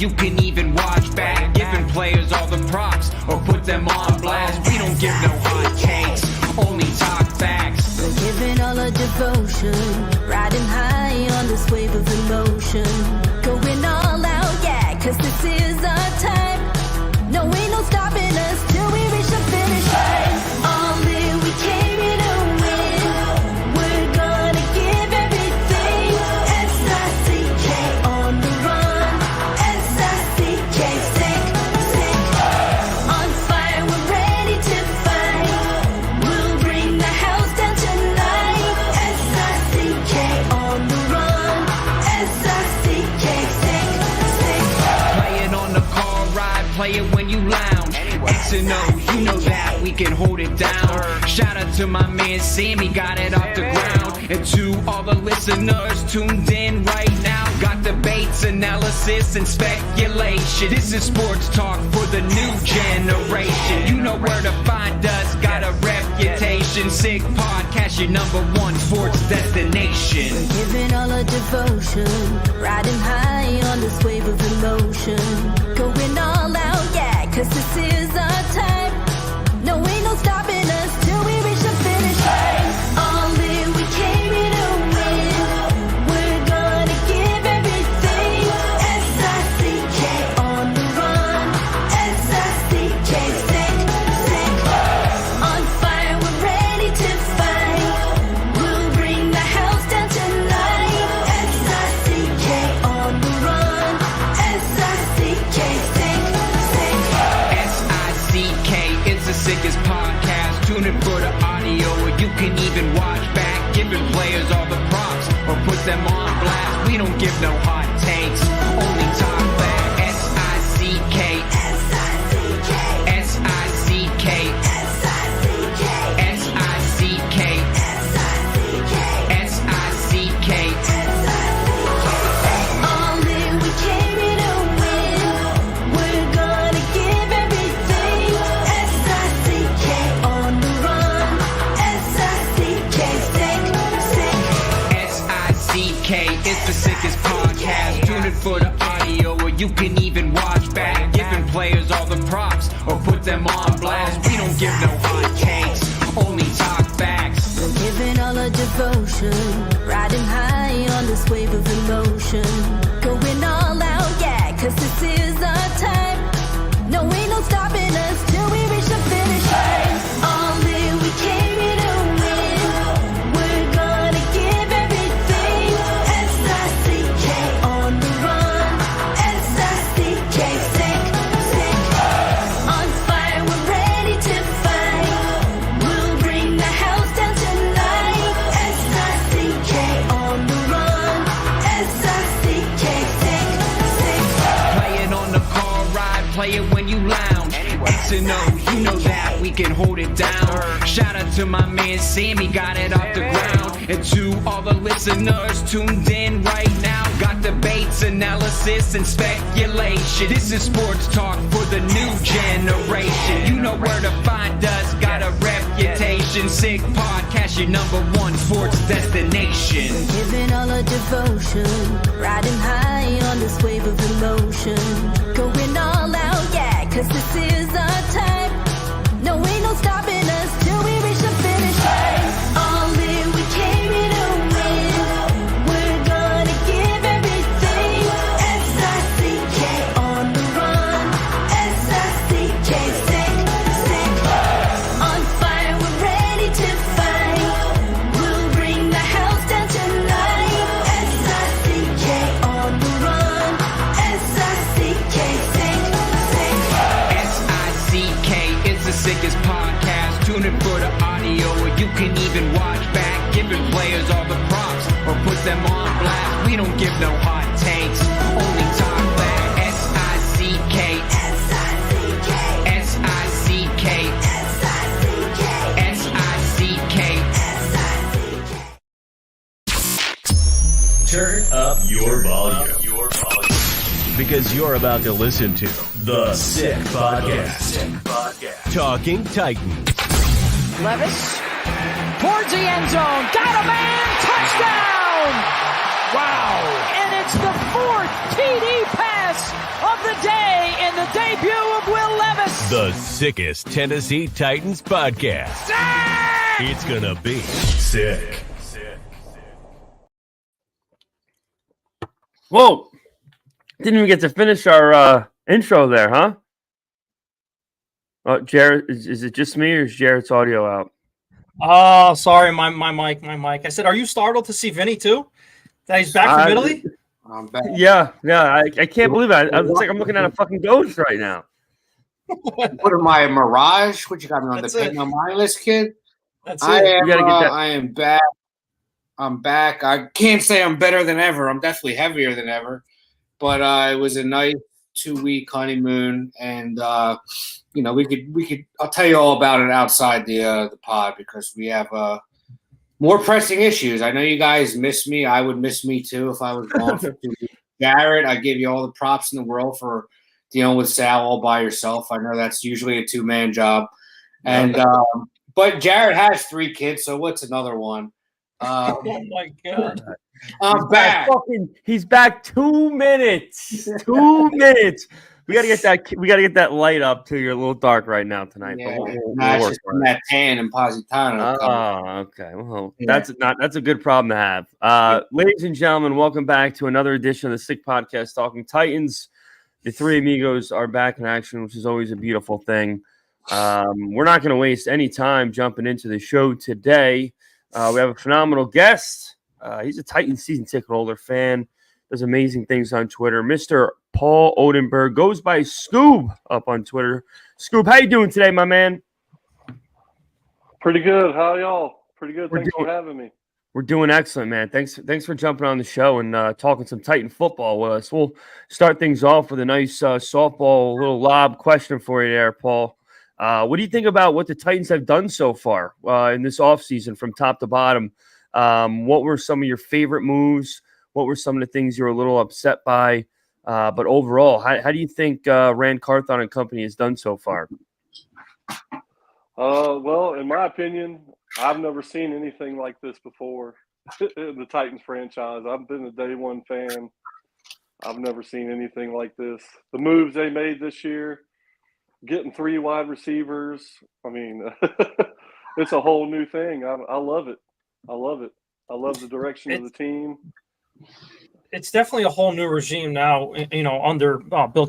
you can even watch back. Giving players all the props or put them on blast. We don't give no hot takes, only talk facts. We're giving all our devotion, riding high on this wave of emotion. Going all out, yeah, cause this is our time. No, ain't no stopping us till we reach the finish line. All in, we came here to win. We're gonna give everything. S-I-C-K on the run. S-I-C-K, sick, sick. On fire, we're ready to fight. We'll bring the house down tonight. S-I-C-K on the run. S-I-C-K, sick, sick. Play it on the car ride, play it when you lounge. X and O, you know that we can hold it down. Shout out to my man Sammy, got it off the ground. And to all the listeners tuned in right now, got debates, analysis, and speculation. This is sports talk for the new generation. You know where to find us, got a reputation. Sick podcast, your #1 sports destination. Giving all our devotion, riding high on this wave of emotion. Going all out, yeah, cause this is our time. No, ain't no stopping us till we reach the finish line. All in, we came here to win. We're gonna give everything. S-I-C-K on the run. S-I-C-K, sick, sick. On fire, we're ready to fight. We'll bring the house down tonight. S-I-C-K on the run. S-I-C-K, sick, sick. S-I-C-K is the sickest podcast. Tune in for the audio, or you can even watch back. Giving players all the props or put them on blast. We don't give no hot takes, only talk back. S-I-C-K, S-I-C-K, S-I-C-K, S-I-C-K, S-I-C-K, S-I-C-K, S-I-C-K. All in, we came here to win. We're gonna give everything. S-I-C-K on the run. S-I-C-K, sick, sick. S-I-C-K is the sickest podcast. Tune in for the audio, or you can even watch back. Giving players all the props or put them on blast. We don't give no hot takes, only talk facts. We're giving all our devotion, riding high on this wave of emotion. Going all out, yeah, cause this is our time. No, ain't no stopping us till we reach the finish line. All in, we came here to win. We're gonna give everything. S-I-C-K on the run. S-I-C-K, sick, sick. On fire, we're ready to fight. We'll bring the house down tonight. S-I-C-K on the run. S-I-C-K, sick, sick. Play it on the car ride, play it when you lounge. X and O, you know that we can hold it down. Shout out to my man Sammy, got it off the ground. And to all the listeners tuned in right now, got debates, analysis, and speculation. This is sports talk for the new generation. You know where to find us, got a reputation. Sick podcast, your #1 sports destination. Giving all our devotion, riding high on this wave of emotion. Going all out, yeah, cause this is our time. No, ain't no stopping us till we reach the finish line. All in, we came here to win. We're gonna give everything. S-I-C-K on the run. S-I-C-K, sick, sick. On fire, we're ready to fight. We'll bring the house down tonight. S-I-C-K on the run. S-I-C-K, sick, sick. S-I-C-K is the sickest podcast. Tune in for the audio, or you can even watch back. Giving players all the props or put them on blast. We don't give no hot takes, only talk back. S-I-C-K, S-I-C-K, S-I-C-K, S-I-C-K, S-I-C-K. S-I-C-K. Turn up your volume. Because you're about to listen to The Sick Podcast. Talking Titans. Levis towards the end zone. Got a man. Touchdown. Wow. And it's the 4th TD pass of debut of Will Levis. The sickest Tennessee Titans podcast. Sick! It's gonna be sick. Whoa! Didn't even get to finish our intro there, huh? Jarett, is it just me or is Jarrett's audio out? Oh, sorry, my mic. I said, are you startled to see Vinny too? That he's back from Italy? I'm back. Yeah. I can't believe it. It's like I'm looking at a fucking ghost right now. What am I, a mirage? What you got me on That's the it. Paying No Mind list, kid? That's I it. am. gotta get that- I am back. I'm back. I can't say I'm better than ever. I'm definitely heavier than ever. But it was a nice 2-week honeymoon, and we could. I'll tell you all about it outside the pod because we have more pressing issues. I know you guys miss me. I would miss me too if I was gone for 2 weeks. Jarett, I give you all the props in the world for dealing with Sal all by yourself. I know that's usually a 2-man job, and but Jarett has 3 kids, so what's another one? Oh my God! I'm back. He's back 2 minutes. 2 minutes. We gotta get that light up too. You're a little dark right now tonight. Yeah, But we'll nah, it's work just on it. that tan and Positano. Oh, okay. Well, Yeah. that's a good problem to have. Ladies and gentlemen, welcome back to another edition of the Sick Podcast Talking Titans. The 3 amigos are back in action, which is always a beautiful thing. We're not going to waste any time jumping into the show today. We have a phenomenal guest. He's a Titans season ticket holder, fan, does amazing things on Twitter. Mr. Paul Oldenburg goes by Scoob up on Twitter. Scoob, how you doing today, my man? Pretty good. How y'all? Pretty good. We're Thanks doing- for having me. We're doing excellent, man. Thanks for jumping on the show and talking some Titan football with us. We'll start things off with a nice softball little lob question for you there, Paul. What do you think about what the Titans have done so far in this offseason from top to bottom? What were some of your favorite moves? What were some of the things you were a little upset by? But overall, how do you think Rand Carthon and company has done so far? Well, in my opinion, I've never seen anything like this before in the Titans franchise. I've been a day one fan. I've never seen anything like this. The moves they made this year, getting 3 wide receivers. I mean, it's a whole new thing. I love it. I love the direction of the team. It's definitely a whole new regime now, under Brian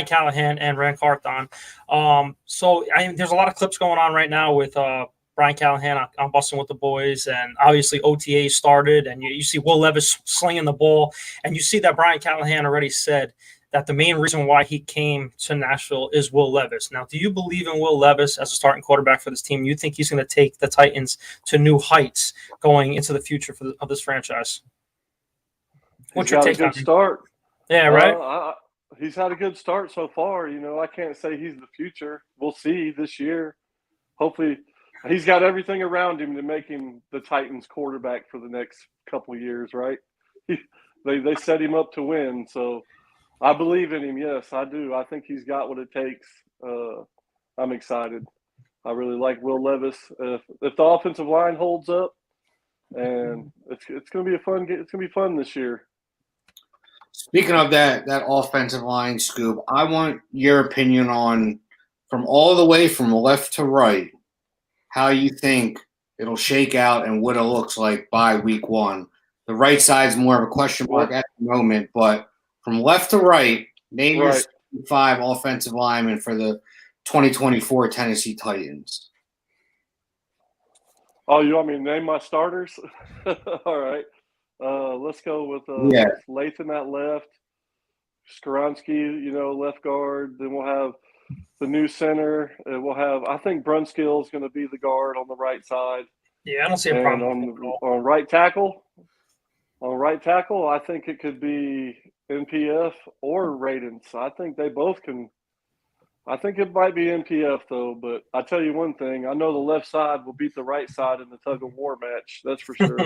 Callahan and Rand Carthon. There's a lot of clips going on right now with Brian Callahan on Busting with the Boys, and obviously OTA started, and you see Will Levis slinging the ball, and you see that Brian Callahan already said that the main reason why he came to Nashville is Will Levis. Now, do you believe in Will Levis as a starting quarterback for this team? You think he's going to take the Titans to new heights going into the future of this franchise? What's your take on Good start. Yeah, right. He's had a good start so far. I can't say he's the future. We'll see this year. Hopefully, he's got everything around him to make him the Titans quarterback for the next couple of years, right? They set him up to win, so I believe in him. Yes, I do. I think he's got what it takes. I'm excited. I really like Will Levis. If the offensive line holds up, and it's going to be a fun game. It's going to be fun this year. Speaking of that offensive line, Scoob, I want your opinion on, from all the way from left to right, how you think it'll shake out and what it looks like by week 1. The right side's more of a question mark at the moment, but from left to right, name your 5 offensive linemen for the 2024 Tennessee Titans. Oh, you want me to name my starters? All right. Let's go with Lathan at left, Skoronski, left guard. Then we'll have the new center. I think Brunskill is going to be the guard on the right side. Yeah, I don't see a problem. On right tackle, I think it could be NPF or Radens. I think they both can. I think it might be NPF though, but I tell you one thing: I know the left side will beat the right side in the tug of war match. That's for sure.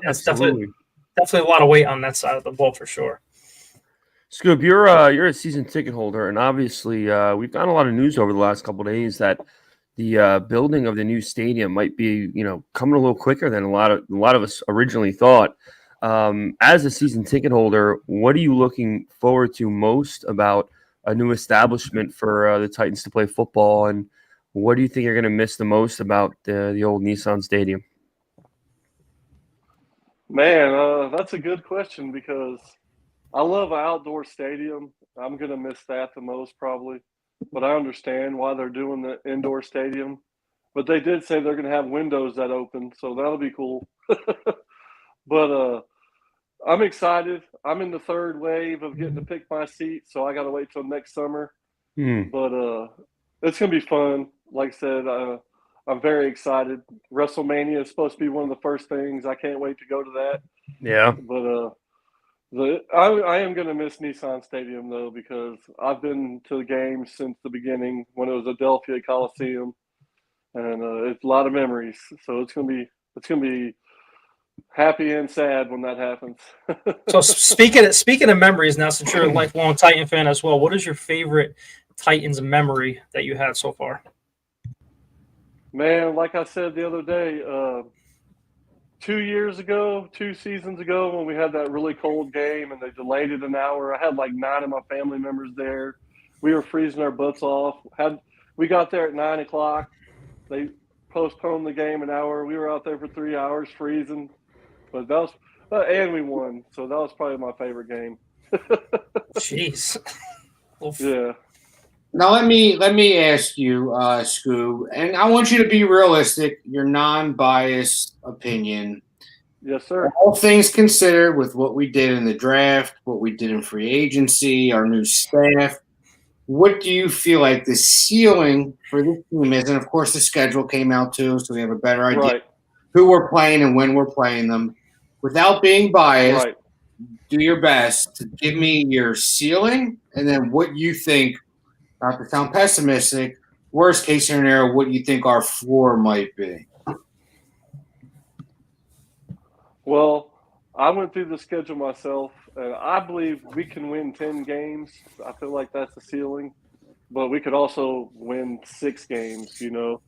That's definitely a lot of weight on that side of the ball for sure. Scoob, you're a season ticket holder, and obviously we've gotten a lot of news over the last couple of days that the building of the new stadium might be, coming a little quicker than a lot of us originally thought. as a season ticket holder, what are you looking forward to most about a new establishment for the Titans to play football, and what do you think you're going to miss the most about the old Nissan Stadium? Man, that's a good question because I love an outdoor stadium. I'm going to miss that the most probably, but I understand why they're doing the indoor stadium. But they did say they're going to have windows that open, so that'll be cool. But I'm excited. I'm in the third wave of getting to pick my seat, so I got to wait till next summer. But it's going to be fun. Like I said, I'm very excited. WrestleMania is supposed to be one of the first things. I can't wait to go to that. Yeah. But I am going to miss Nissan Stadium, though, because I've been to the games since the beginning when it was Adelphia Coliseum. And it's a lot of memories. So it's going to be happy and sad when that happens. So speaking of memories now, since you're a lifelong Titan fan as well, what is your favorite Titans memory that you had so far? Man, like I said the other day, 2 seasons ago, when we had that really cold game and they delayed it an hour, I had like 9 of my family members there. We were freezing our butts off. We got there at 9 o'clock. They postponed the game an hour. We were out there for 3 hours freezing, but that was and we won. So that was probably my favorite game. Jeez. Yeah. Now let me ask you, Scoob, and I want you to be realistic. Your non-biased opinion. Yes, sir. All things considered, with what we did in the draft, what we did in free agency, our new staff, what do you feel like the ceiling for this team is? And of course, the schedule came out too, so we have a better idea who we're playing and when we're playing them. Without being biased, do your best to give me your ceiling and then what you think, not to sound pessimistic, worst case scenario, what you think our floor might be. Well, I went through the schedule myself, and I believe we can win 10 games. I feel like that's the ceiling. But we could also win 6 games, you know.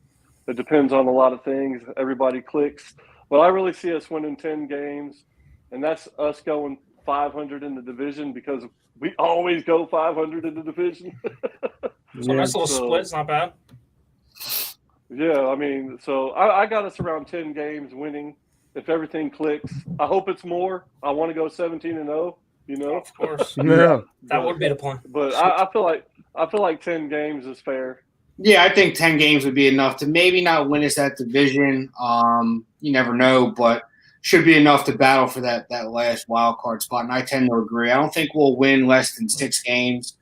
It depends on a lot of things. Everybody clicks. But I really see us winning 10 games, and that's us going 500 in the division because we always go 500 in the division. So nice little split. It's not bad. Yeah, I mean, so I got us around 10 games winning. If everything clicks, I hope it's more. I want to go 17-0. You know, of course. Yeah, that would be the plan. But I feel like 10 games is fair. Yeah, I think 10 games would be enough to maybe not win us that division. You never know, but should be enough to battle for that last wild card spot. And I tend to agree. I don't think we'll win less than 6 games,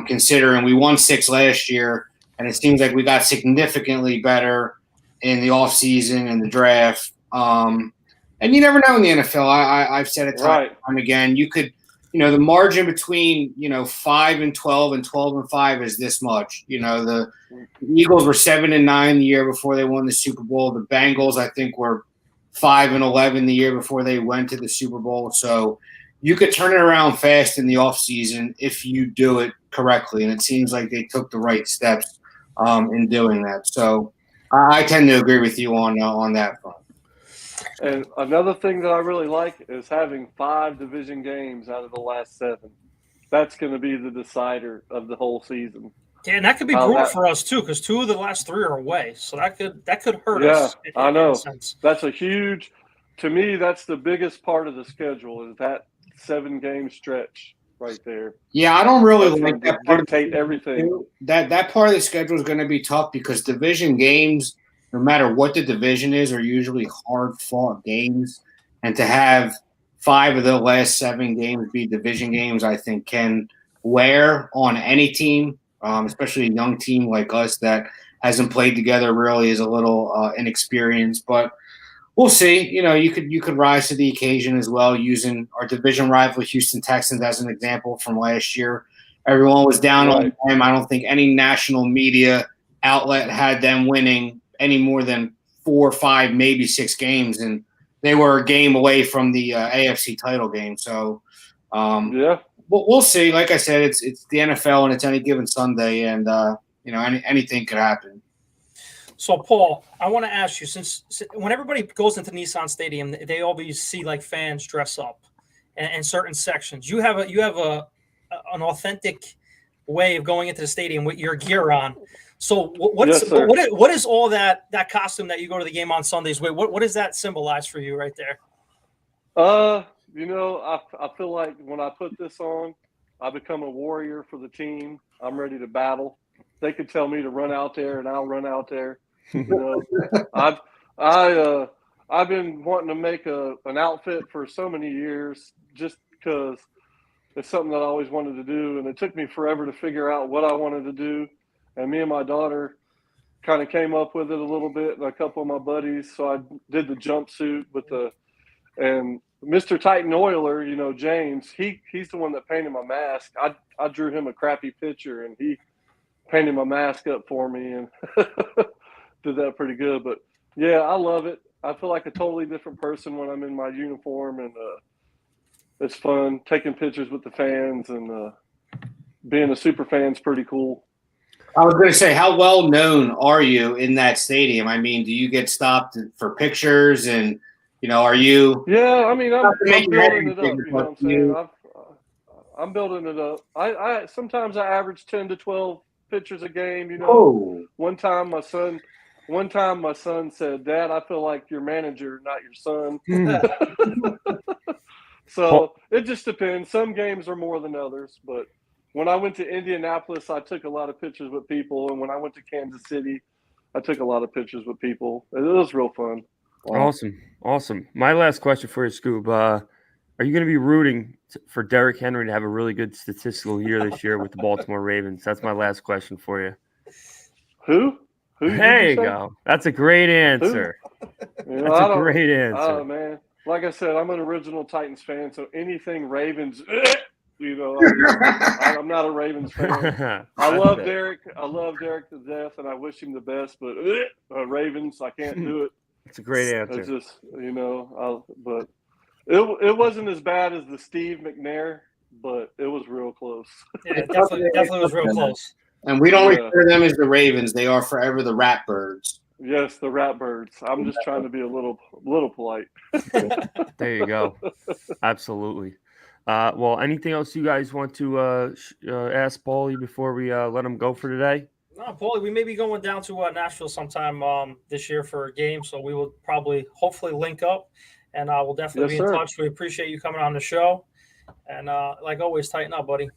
considering we won 6 last year, and it seems like we got significantly better in the offseason and the draft. And you never know in the NFL. I've said it time and time again. You could, the margin between 5-12 and 12-5 is this much. The Eagles were 7-9 the year before they won the Super Bowl. The Bengals, I think, were 5-11 the year before they went to the Super Bowl. So you could turn it around fast in the offseason if you do it correctly. And it seems like they took the right steps in doing that. So I tend to agree with you on that front. And another thing that I really like is having 5 division games out of the last 7. That's going to be the decider of the whole season. Yeah, and that could be brutal for us too, because 2 of the last 3 are away, so that could hurt us. Yeah, I know. That's a huge. To me, that's the biggest part of the schedule is that 7-game stretch right there. Yeah, I don't really like that part. Dictate everything. That part of the schedule is going to be tough because division games, no matter what the division is, are usually hard-fought games. And to have 5 of the last 7 games be division games, I think can wear on any team, especially a young team like us that hasn't played together really is a little inexperienced. But we'll see. You could rise to the occasion as well using our division rival Houston Texans as an example from last year. Everyone was down on them. I don't think any national media outlet had them winning any more than 4 or 5, maybe 6 games, and they were a game away from the AFC title game. So, we'll see. Like I said, it's the NFL and it's any given Sunday, and anything could happen. So, Paul, I want to ask you, since when everybody goes into Nissan Stadium, they always see like fans dress up in certain sections. You have an authentic way of going into the stadium with your gear on. So, what is all that costume that you go to the game on Sundays with? What does that symbolize for you right there? You know, I feel like when I put this on, I become a warrior for the team. I'm ready to battle. They could tell me to run out there, and I'll run out there. You know, I've been wanting to make an outfit for so many years, just because it's something that I always wanted to do, and it took me forever to figure out what I wanted to do. And me and my daughter kind of came up with it a little bit, and a couple of my buddies. So I did the jumpsuit and Mr. Titan Oiler, you know, James, he's the one that painted my mask. I drew him a crappy picture, and he painted my mask up for me and did that pretty good. But yeah, I love it. I feel like a totally different person when I'm in my uniform, and it's fun taking pictures with the fans, and being a super fan's pretty cool. I was going to say, how well known are you in that stadium? I mean, do you get stopped for pictures, and you know, are you? Yeah, I mean, I'm building it up. You know what I'm saying? I'm building it up. I sometimes I average 10 to 12 pictures a game. You know, one time my son said, "Dad, I feel like your manager, not your son." So it just depends. Some games are more than others, but when I went to Indianapolis, I took a lot of pictures with people, and when I went to Kansas City, I took a lot of pictures with people. It was real fun. Awesome. My last question for you, Scoob. Are you going to be rooting for Derrick Henry to have a really good statistical year this year with the Baltimore Ravens? That's my last question for you. Who? There you go. That's a great answer. You know, That's a great answer. Oh, man. Like I said, I'm an original Titans fan, so anything Ravens, you know, I'm not a Ravens fan. I love Derrick. I love Derrick to death, and I wish him the best, but Ravens, I can't do it. It's a great answer. It's just, you know, but it wasn't as bad as the Steve McNair, but it was real close. Yeah, definitely was real close. And we don't refer them as the Ravens; they are forever the Ratbirds. Yes, the Ratbirds. I'm just trying to be a little polite. There you go. Absolutely. Well, anything else you guys want to ask Paulie before we let him go for today? No, Paulie, we may be going down to Nashville sometime this year for a game, so we will hopefully link up, and we'll definitely be in touch. We appreciate you coming on the show, and like always, tighten up, buddy.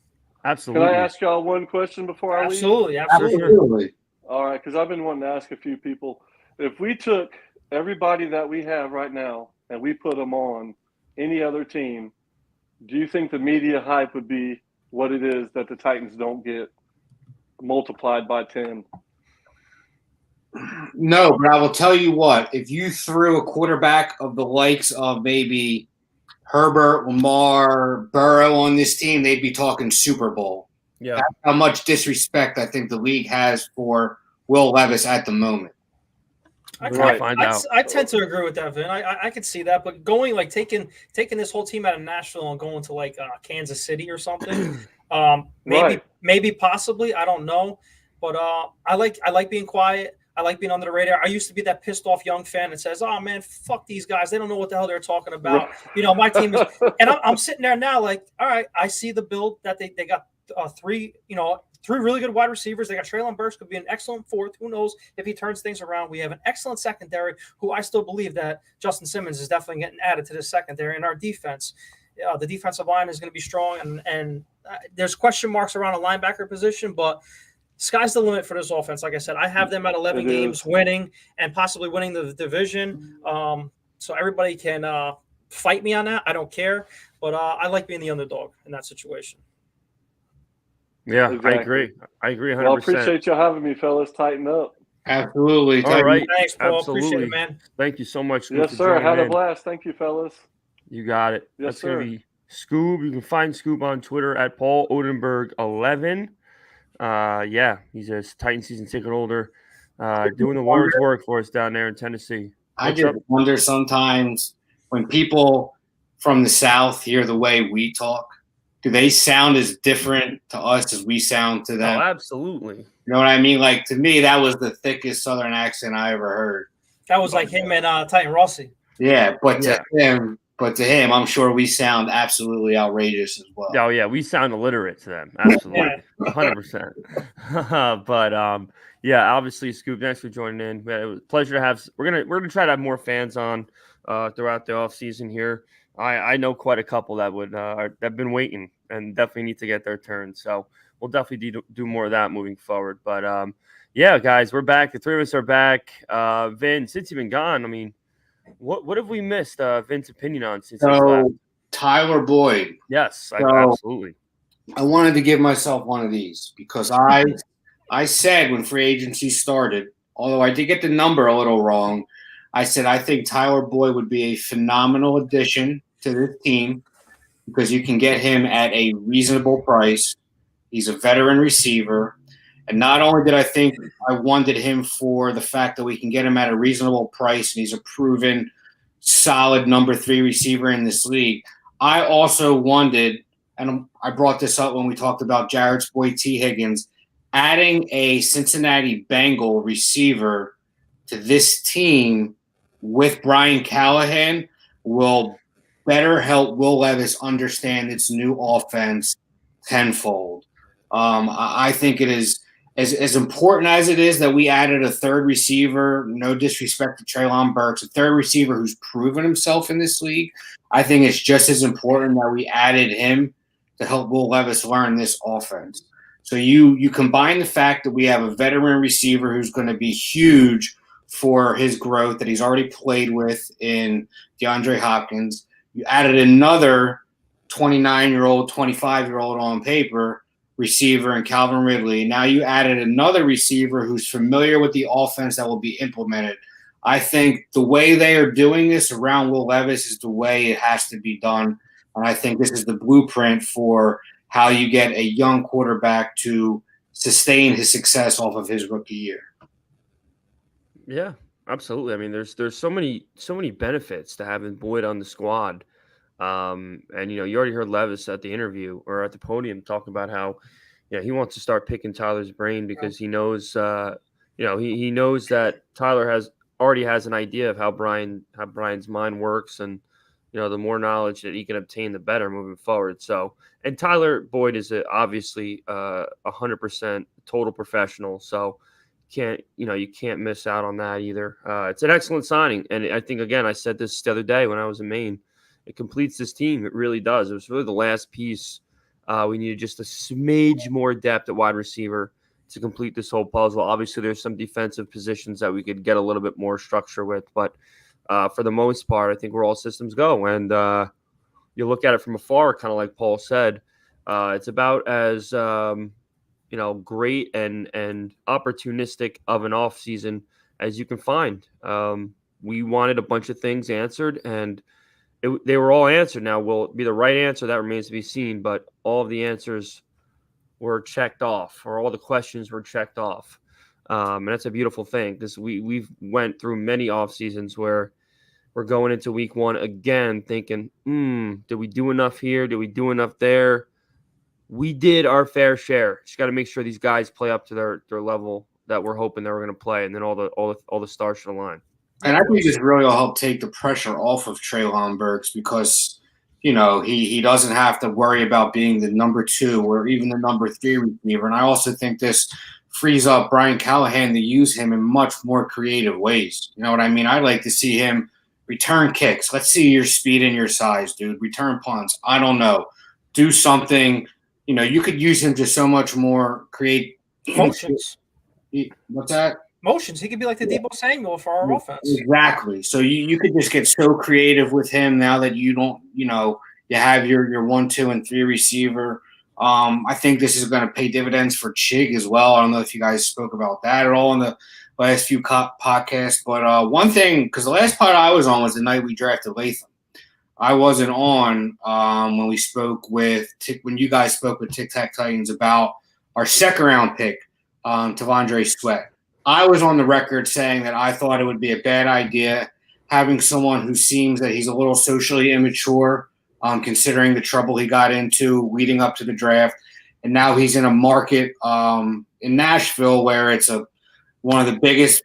Absolutely. Can I ask y'all one question before I leave? Absolutely. All right, because I've been wanting to ask a few people. If we took everybody that we have right now and we put them on any other team, do you think the media hype would be what it is that the Titans don't get multiplied by 10? No, but I will tell you what. If you threw a quarterback of the likes of maybe Herbert, Lamar, Burrow on this team, they'd be talking Super Bowl. Yeah. That's how much disrespect I think the league has for Will Levis at the moment. I tend to agree with that, Vin. I could see that, but going like taking this whole team out of Nashville and going to like Kansas City or something, maybe possibly, I don't know, but I like being quiet. I like being under the radar. I used to be that pissed off young fan that says, "Oh man, fuck these guys. They don't know what the hell they're talking about." You know, my team is, and I'm sitting there now like, all right, I see the build that they got three really good wide receivers. They got Treylon Burks, could be an excellent fourth. Who knows if he turns things around? We have an excellent secondary, who I still believe that Justin Simmons is definitely getting added to this secondary. And our defense, the defensive line is going to be strong. And there's question marks around a linebacker position, but sky's the limit for this offense. Like I said, I have them at 11 games winning and possibly winning the division. So everybody can fight me on that. I don't care. But I like being the underdog in that situation. Yeah, exactly. I agree 100%. Well, I appreciate you having me, fellas. Tighten up. Absolutely. All right. Thanks, Paul. Absolutely. Appreciate it, man. Thank you so much. Yes, sir. Had a blast. Thank you, fellas. You got it. Yes, That's sir. going to be Scoob. You can find Scoob on Twitter at Paul Oldenburg 11. Yeah, he's a Titan season ticket holder, doing the Lord's work for us down there in Tennessee. I just wonder sometimes when people from the South hear the way we talk, do they sound as different to us as we sound to them? Oh, absolutely. You know what I mean? Like, to me, that was the thickest Southern accent I ever heard. That was like him and Titan Rossi. Yeah, but to him, I'm sure we sound absolutely outrageous as well. Oh yeah, we sound illiterate to them. Absolutely, 100%. But yeah, obviously, Scoob, thanks for joining in. It was a pleasure to have. We're gonna try to have more fans on throughout the off season here. I know quite a couple that would have been waiting and definitely need to get their turn. So we'll definitely do more of that moving forward. But yeah, guys, we're back. The three of us are back. Vin, since you've been gone, I mean, what have we missed? Vin's opinion on since he's left? Tyler Boyd. Yes, absolutely. I wanted to give myself one of these because I said when free agency started, although I did get the number a little wrong, I said I think Tyler Boyd would be a phenomenal addition to this team because you can get him at a reasonable price. He's a veteran receiver. And not only did I think I wanted him for the fact that we can get him at a reasonable price and he's a proven solid number 3 receiver in this league, I also wanted, and I brought this up when we talked about Jarrett's boy T. Higgins, adding a Cincinnati Bengal receiver to this team with Brian Callahan will better help Will Levis understand its new offense tenfold. I think it is as important as it is that we added a third receiver, no disrespect to Treylon Burks, a third receiver who's proven himself in this league. I think it's just as important that we added him to help Will Levis learn this offense. So you combine the fact that we have a veteran receiver who's going to be huge for his growth that he's already played with in DeAndre Hopkins. You added another 29-year-old, 25-year-old on paper receiver in Calvin Ridley. Now you added another receiver who's familiar with the offense that will be implemented. I think the way they are doing this around Will Levis is the way it has to be done. And I think this is the blueprint for how you get a young quarterback to sustain his success off of his rookie year. Yeah, absolutely. I mean, there's so many benefits to having Boyd on the squad. And you already heard Levis at the interview or at the podium talk about how, he wants to start picking Tyler's brain because he knows, he knows that Tyler already has an idea of how Brian's mind works, and the more knowledge that he can obtain, the better moving forward. So, and Tyler Boyd is obviously 100% total professional. So you can't miss out on that either. It's an excellent signing. And I think, again, I said this the other day when I was in Maine, it completes this team. It really does. It was really the last piece. We needed just a smidge more depth at wide receiver to complete this whole puzzle. Obviously, there's some defensive positions that we could get a little bit more structure with, but for the most part, I think we're all systems go. And you look at it from afar, kind of like Paul said, it's about as great and opportunistic of an off season as you can find. We wanted a bunch of things answered, and they were all answered. Now, will it be the right answer? That remains to be seen, but all of the answers were checked off, or all the questions were checked off. And that's a beautiful thing, because we've went through many off seasons where we're going into week one again thinking, did we do enough here? Did we do enough there? We did our fair share. Just got to make sure these guys play up to their level that we're hoping they were going to play, and then all the stars should align. And I think this really will help take the pressure off of Treylon Burks because, he doesn't have to worry about being the number 2 or even the number 3 receiver. And I also think this frees up Brian Callahan to use him in much more creative ways. You know what I mean? I'd like to see him return kicks. Let's see your speed and your size, dude. Return punts. I don't know. Do something. You could use him to so much more create motions. What's that? Motions. He could be like the Deebo Samuel for our offense. Exactly. So you could just get so creative with him now that you don't, you have your 1, 2, and 3 receiver. I think this is going to pay dividends for Chig as well. I don't know if you guys spoke about that at all in the last few podcasts. But one thing, because the last pod I was on was the night we drafted Latham. I wasn't on when you guys spoke with Tic Tac Titans about our second round pick, Tavondre Sweat. I was on the record saying that I thought it would be a bad idea having someone who seems that he's a little socially immature, considering the trouble he got into leading up to the draft, and now he's in a market in Nashville where it's one of the biggest,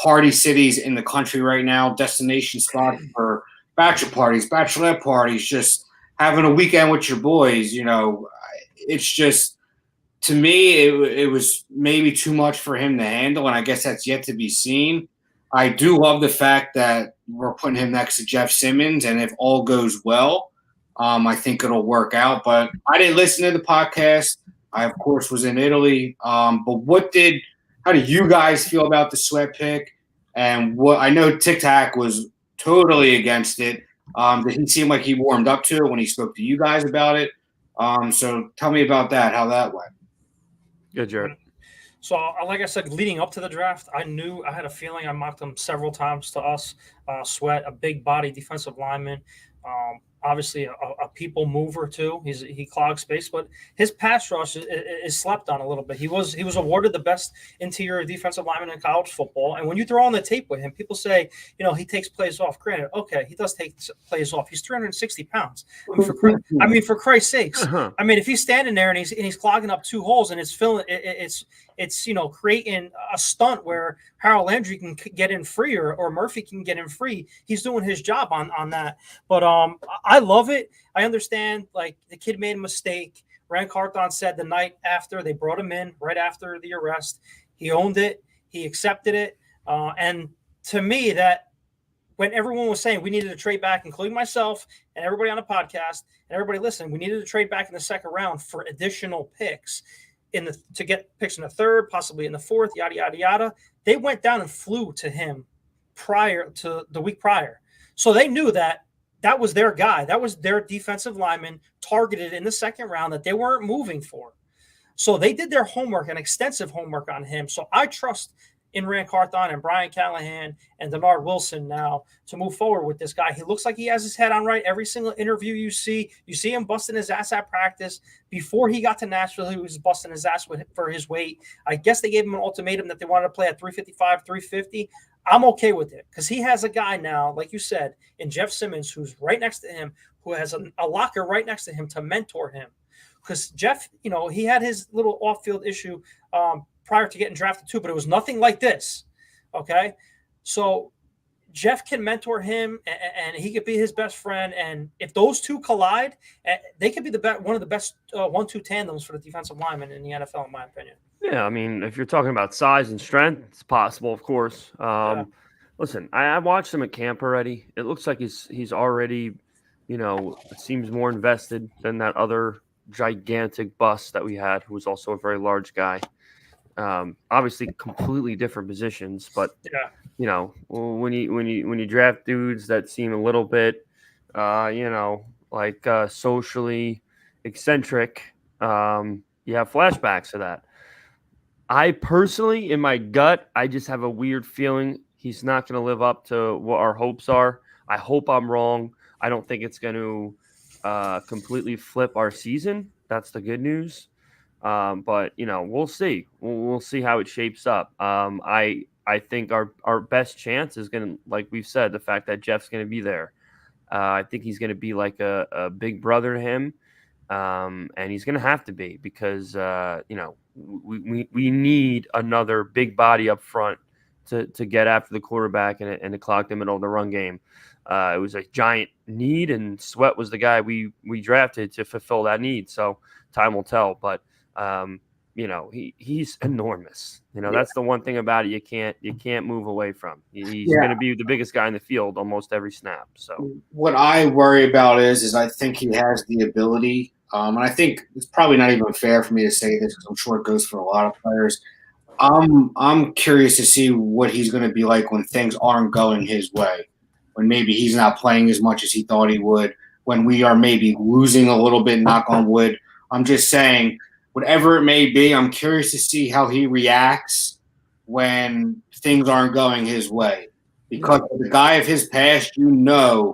party cities in the country right now, destination spot for bachelor parties, bachelorette parties, just having a weekend with your boys. It's just, to me, it was maybe too much for him to handle, and I guess that's yet to be seen. I do love the fact that we're putting him next to Jeff Simmons, and if all goes well, I think it'll work out. But I didn't listen to the podcast. I, of course, was in Italy. But how do you guys feel about the Sweat pick? And I know Tic Tac was totally against it. Did he seem like he warmed up to it when he spoke to you guys about it? So tell me about that, how that went. Good, Jarett. So, like I said, leading up to the draft, I had a feeling. I mocked him several times to us. Sweat, a big body defensive lineman. Obviously, a people mover too. He clogs space, but his pass rush is slept on a little bit. He was awarded the best interior defensive lineman in college football. And when you throw on the tape with him, people say, he takes plays off. Granted, okay, he does take plays off. He's 360 pounds. For Christ's sakes. I mean, if he's standing there and he's clogging up two holes and it's filling, it's creating a stunt where Harold Landry can get in free or Murphy can get in free. He's doing his job on that. But I love it. I understand, like, the kid made a mistake. Rand Carthon said the night after they brought him in, right after the arrest, he owned it. He accepted it. And to me, that when everyone was saying we needed to trade back, including myself and everybody on the podcast and everybody listening, we needed to trade back in the second round for additional picks to get picks in the third, possibly in the fourth, yada, yada, yada. They went down and flew to him prior to the week prior. So they knew that was their guy. That was their defensive lineman targeted in the second round that they weren't moving for. So they did their homework and extensive homework on him. So I trust in Rand Carthon and Brian Callahan and Denard Wilson now to move forward with this guy. He looks like he has his head on right. Every single interview you see him busting his ass at practice. Before he got to Nashville, he was busting his ass for his weight. I guess they gave him an ultimatum that they wanted to play at 355, 350. I'm okay with it because he has a guy now, like you said, in Jeff Simmons, who's right next to him, who has a locker right next to him to mentor him. Because Jeff, he had his little off-field issue prior to getting drafted too, but it was nothing like this. Okay. So Jeff can mentor him and he could be his best friend. And if those two collide, they could be one of the best 1-2 tandems for the defensive lineman in the NFL, in my opinion. Yeah. I mean, if you're talking about size and strength, it's possible, of course. Listen, I watched him at camp already. It looks like he's already, it seems more invested than that other gigantic bust that we had, who was also a very large guy. Obviously completely different positions, but when you draft dudes that seem a little bit, socially eccentric, you have flashbacks to that. I personally, in my gut, I just have a weird feeling he's not going to live up to what our hopes are. I hope I'm wrong. I don't think it's going to completely flip our season. That's the good news. But we'll see. We'll see how it shapes up. I think our best chance is going to, like we've said, the fact that Jeff's going to be there. I think he's going to be like a big brother to him. And he's going to have to be because, we need another big body up front to get after the quarterback and to clock the middle of the run game. It was a giant need, and Sweat was the guy we drafted to fulfill that need. So time will tell. But he's enormous. That's the one thing about it you can't move away from. He's going to be the biggest guy in the field almost every snap. So what I worry about is I think he has the ability, and I think it's probably not even fair for me to say this because I'm sure it goes for a lot of players. I'm curious to see what he's going to be like when things aren't going his way, when maybe he's not playing as much as he thought he would, when we are maybe losing a little bit, knock on wood. I'm just saying, whatever it may be, I'm curious to see how he reacts when things aren't going his way. Because the guy of his past, the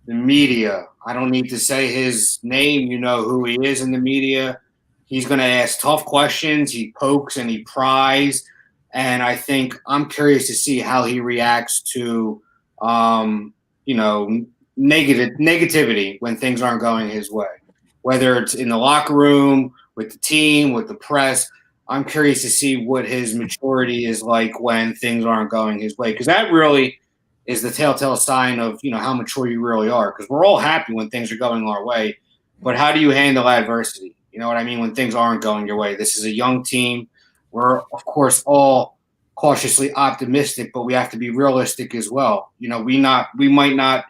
media, I don't need to say his name, who he is in the media. He's going to ask tough questions. He pokes and he pries. And I think I'm curious to see how he reacts to, negativity when things aren't going his way. Whether it's in the locker room, with the team, with the press. I'm curious to see what his maturity is like when things aren't going his way, because that really is the telltale sign of, how mature you really are, because we're all happy when things are going our way, but how do you handle adversity? You know what I mean? When things aren't going your way. This is a young team. We're, of course, all cautiously optimistic, but we have to be realistic as well. We might not,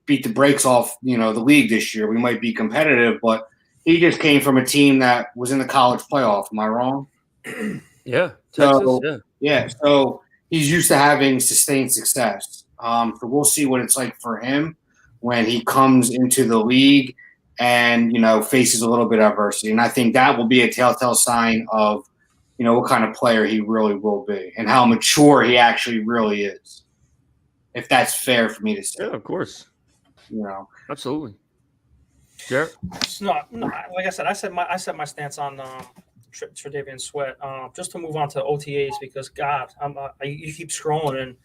beat the brakes off, the league this year. We might be competitive, but he just came from a team that was in the college playoff. Am I wrong? Yeah. Texas, So he's used to having sustained success. So we'll see what it's like for him when he comes into the league and, faces a little bit of adversity. And I think that will be a telltale sign of, what kind of player he really will be and how mature he actually really is. If that's fair for me to say. Yeah, of course. Absolutely. Jarett? No, like I said, I set my stance on Tre'Davious Sweat. Just to move on to OTAs, because God, you keep scrolling and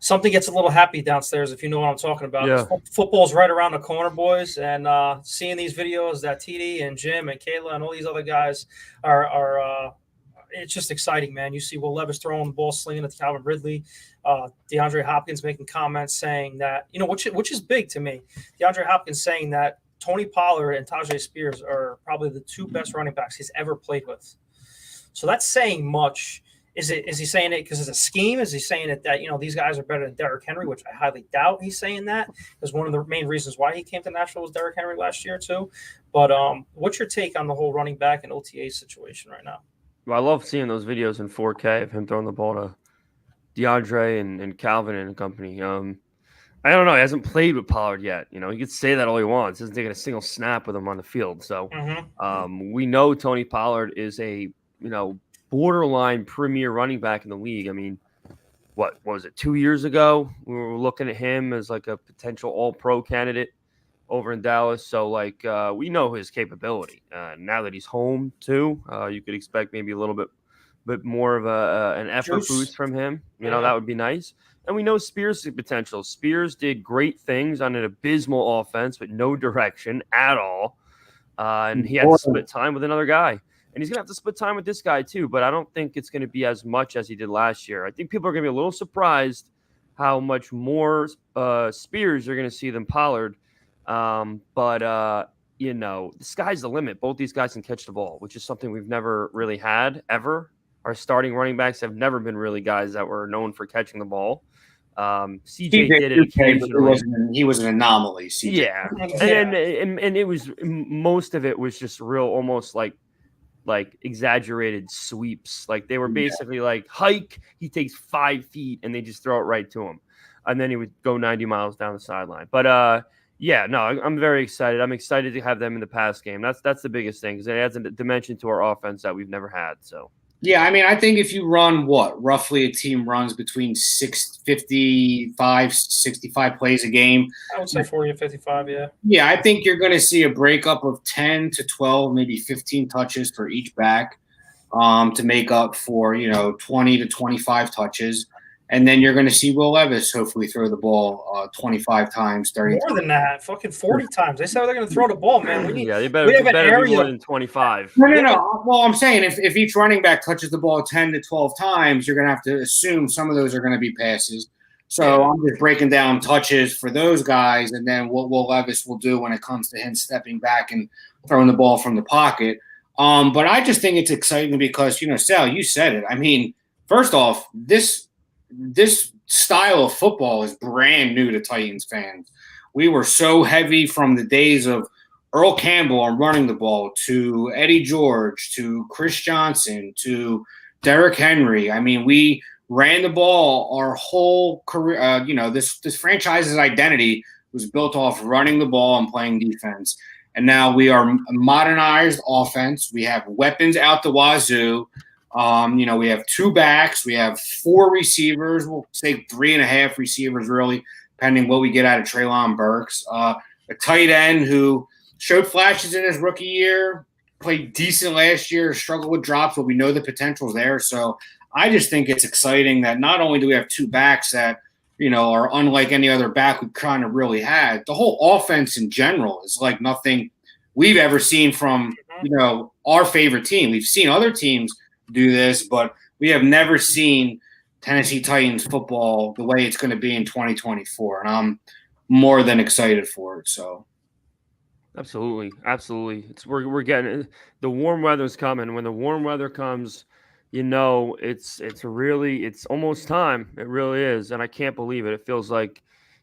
something gets a little happy downstairs, if you know what I'm talking about. Yeah. Football's right around the corner, boys, and seeing these videos that TD and Jim and Kayla and all these other guys are it's just exciting, man. You see Will Levis throwing the ball, slinging it to Calvin Ridley. DeAndre Hopkins making comments saying that, which is big to me. DeAndre Hopkins saying that Tony Pollard and Tajay Spears are probably the two best running backs he's ever played with. So that's saying much. Is he saying it because it's a scheme? Is he saying it that, these guys are better than Derrick Henry, which I highly doubt he's saying that, because one of the main reasons why he came to Nashville was Derrick Henry last year too. But what's your take on the whole running back and OTA situation right now? Well, I love seeing those videos in 4K of him throwing the ball to DeAndre and Calvin and company. I don't know. He hasn't played with Pollard yet. He could say that all he wants. He hasn't taken a single snap with him on the field. So we know Tony Pollard is a, borderline premier running back in the league. I mean, what was it, 2 years ago? We were looking at him as like a potential all-pro candidate over in Dallas. So, we know his capability. Now that he's home, too, you could expect maybe a little bit more of an effort boost from him. That would be nice. And we know Spears' potential. Spears did great things on an abysmal offense, but no direction at all. And he had to split time with another guy. And he's going to have to split time with this guy, too. But I don't think it's going to be as much as he did last year. I think people are going to be a little surprised how much more Spears you're going to see than Pollard. But the sky's the limit. Both these guys can catch the ball, which is something we've never really had, ever. Our starting running backs have never been really guys that were known for catching the ball. CJ did it occasionally. He was an anomaly. CJ. Yeah. And it was, most of it was just real, almost like exaggerated sweeps. Like they were basically like hike, he takes 5 feet and they just throw it right to him. And then he would go 90 miles down the sideline. But I'm very excited. I'm excited to have them in the pass game. That's the biggest thing, because it adds a dimension to our offense that we've never had. So yeah, I mean, I think if you run roughly a team runs between 65 plays a game. I would say 40 and 55, yeah. Yeah, I think you're going to see a breakup of 10 to 12, maybe 15 touches for each back to make up for, 20 to 25 touches. And then you're going to see Will Levis hopefully throw the ball 25 times, 30 More than that, fucking 40 times. They said they're going to throw the ball, man. They better be more than 25. No. Well, I'm saying if each running back touches the ball 10 to 12 times, you're going to have to assume some of those are going to be passes. So I'm just breaking down touches for those guys, and then what Will Levis will do when it comes to him stepping back and throwing the ball from the pocket. But I just think it's exciting because, Sal, you said it. I mean, first off, this style of football is brand new to Titans fans. We were so heavy from the days of Earl Campbell on running the ball to Eddie George to Chris Johnson to Derrick Henry. I mean, we ran the ball our whole career. This franchise's identity was built off running the ball and playing defense. And now we are a modernized offense. We have weapons out the wazoo. We have 2 backs. We have 4 receivers. We'll say 3.5 receivers, really, depending what we get out of Treylon Burks. A tight end who showed flashes in his rookie year, played decent last year, struggled with drops, but we know the potential's there. So I just think it's exciting that not only do we have 2 backs that, are unlike any other back we kind of really had, the whole offense in general is like nothing we've ever seen from our favorite team. We've seen other teams do this, but we have never seen Tennessee Titans football the way it's going to be in 2024, and I'm more than excited for it. So, absolutely. We're getting it. The warm weather's coming. When the warm weather comes, it's almost time. It really is, and I can't believe it. It feels like,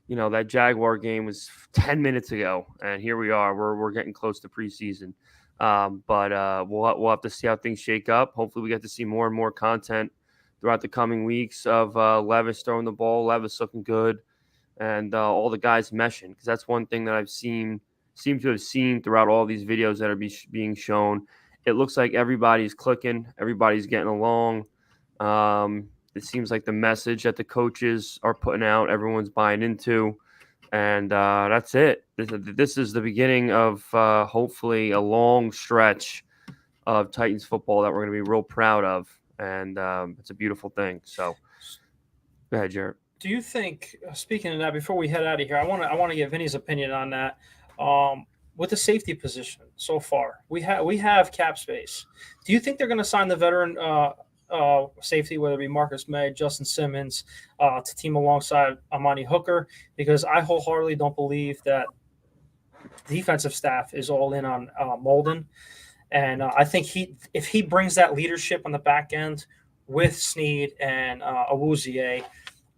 that Jaguar game was 10 minutes ago, and here we are. We're getting close to preseason. But we'll have to see how things shake up. Hopefully, we get to see more and more content throughout the coming weeks of Levis throwing the ball, Levis looking good, and all the guys meshing. Because that's one thing that I've seem to have seen throughout all these videos that are being shown. It looks like everybody's clicking, everybody's getting along. It seems like the message that the coaches are putting out, everyone's buying into. And that's it. This is the beginning of hopefully a long stretch of Titans football that we're going to be real proud of. And it's a beautiful thing. So go ahead, Jarett. Do you think, speaking of that, before we head out of here, I want to get Vinny's opinion on that. With the safety position so far, we have cap space. Do you think they're going to sign the veteran safety, whether it be Marcus May, Justin Simmons, to team alongside Amani Hooker? Because I wholeheartedly don't believe that the defensive staff is all in on Molden. And I think if he brings that leadership on the back end with Snead and Awuzie,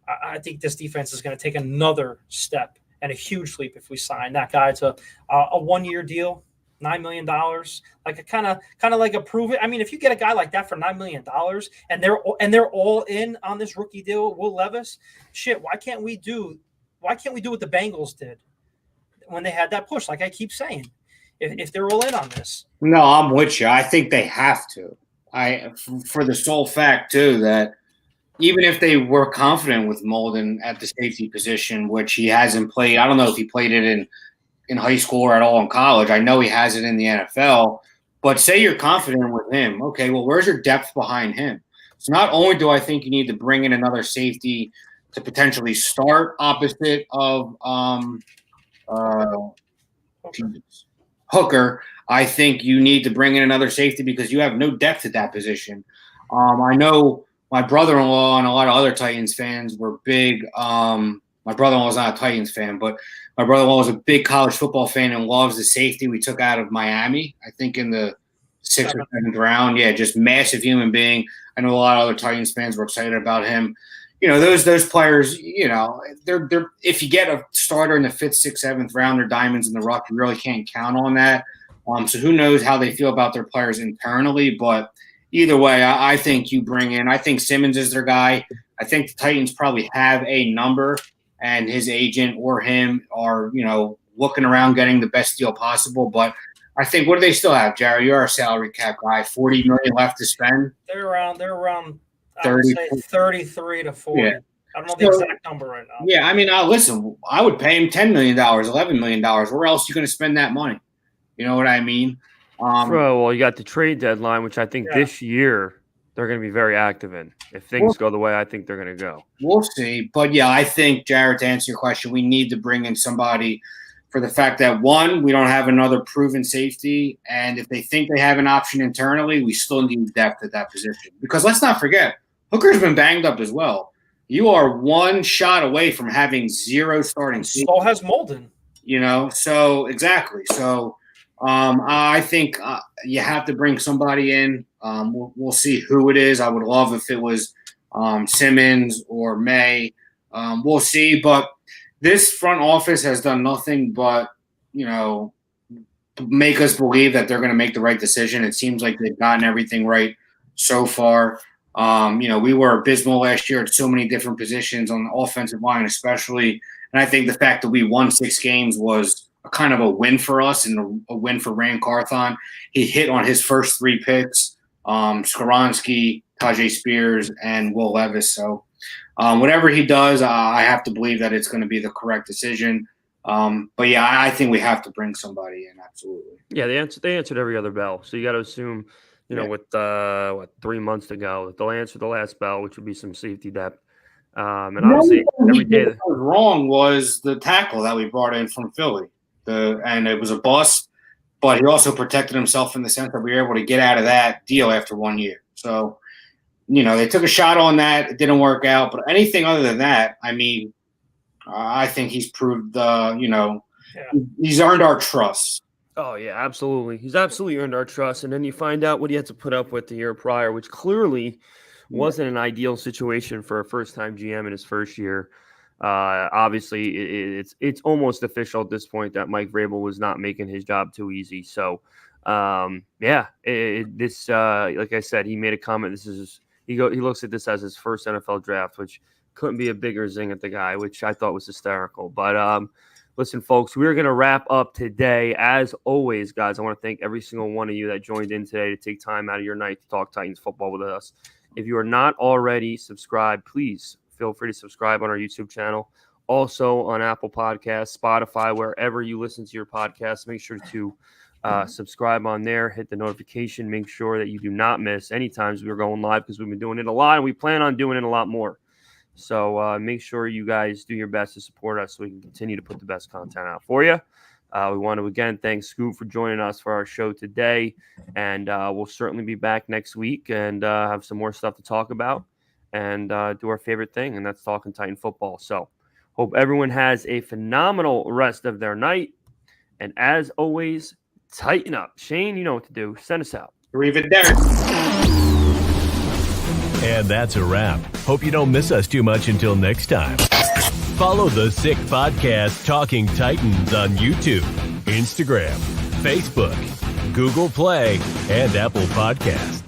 I think this defense is going to take another step and a huge leap if we sign that guy to a 1-year deal, $9 million, like a kind of like a prove it. I mean, if you get a guy like that for $9 million and they're all in on this rookie deal, Will Levis, shit, why can't we do what the Bengals did when they had that push? Like I keep saying, if they're all in on this. No, I'm with you. I think they have to. For the sole fact too that even if they were confident with Molden at the safety position, which he hasn't played, I don't know if he played it in high school or at all in college. I know he has it in the NFL. But say you're confident with him, okay, well, where's your depth behind him? So not only do I think you need to bring in another safety to potentially start opposite of Hooker, I think you need to bring in another safety because you have no depth at that position. I know my brother-in-law and a lot of other Titans fans were big. My brother-in-law is not a Titans fan, but my brother-in-law was a big college football fan and loves the safety we took out of Miami, I think in the 6th or 7th round. Yeah, just massive human being. I know a lot of other Titans fans were excited about him. Those players, they're if you get a starter in the 5th, 6th, 7th round, they're diamonds in the rough. You really can't count on that. So who knows how they feel about their players internally. But either way, I think you bring in – I think Simmons is their guy. I think the Titans probably have a number, and his agent or him are, looking around getting the best deal possible. But I think – what do they still have, Jarett? You're a salary cap guy. $40 million left to spend? They're around 33 to 40. Yeah. I don't know the exact number right now. Yeah, I mean, listen, I would pay him $10 million, $11 million. Where else are you going to spend that money? You know what I mean? Well, you got the trade deadline, which I think this year they're going to be very active in. If things go the way I think they're going to go. We'll see. But, yeah, I think, Jarett, to answer your question, we need to bring in somebody for the fact that, one, we don't have another proven safety. And if they think they have an option internally, we still need depth at that position. Because let's not forget, Hooker's been banged up as well. You are one shot away from having 0 starting safety. So has Molden. So exactly. So I think you have to bring somebody in. We'll see who it is. I would love if it was Simmons or May. We'll see. But this front office has done nothing but, make us believe that they're going to make the right decision. It seems like they've gotten everything right so far. We were abysmal last year at so many different positions on the offensive line, especially. And I think the fact that we won 6 games was a kind of a win for us and a win for Rand Carthon. He hit on his first 3 picks, Skoronski, Tajay Spears, and Will Levis. So whatever he does, I have to believe that it's going to be the correct decision. But, yeah, I think we have to bring somebody in, absolutely. Yeah, they answered every other bell. So you got to assume – with 3 months to go, they'll answer the last bell, which would be some safety depth. And obviously, every day that was wrong was the tackle that we brought in from Philly, and it was a bust. but he also protected himself in the sense that we were able to get out of that deal after 1 year. So, they took a shot on that. It didn't work out. But anything other than that, I mean, I think he's proved, he's earned our trust. Oh, yeah, absolutely. He's absolutely earned our trust. And then you find out what he had to put up with the year prior, which clearly wasn't an ideal situation for a first-time GM in his first year. Obviously, it's almost official at this point that Mike Vrabel was not making his job too easy. So, like I said, he made a comment. He looks at this as his first NFL draft, which couldn't be a bigger zing at the guy, which I thought was hysterical. But listen, folks, we're going to wrap up today. As always, guys, I want to thank every single one of you that joined in today to take time out of your night to talk Titans football with us. If you are not already subscribed, please feel free to subscribe on our YouTube channel. Also on Apple Podcasts, Spotify, wherever you listen to your podcasts. Make sure to subscribe on there. Hit the notification. Make sure that you do not miss any times we're going live, because we've been doing it a lot, and we plan on doing it a lot more. So make sure you guys do your best to support us so we can continue to put the best content out for you. We want to, again, thank Scoob for joining us for our show today. And we'll certainly be back next week and have some more stuff to talk about and do our favorite thing, and that's talking Titan football. So hope everyone has a phenomenal rest of their night. And as always, tighten up. Shane, you know what to do. Send us out. Arrivederci. And that's a wrap. Hope you don't miss us too much until next time. Follow the Sick Podcast Talking Titans on YouTube, Instagram, Facebook, Google Play, and Apple Podcasts.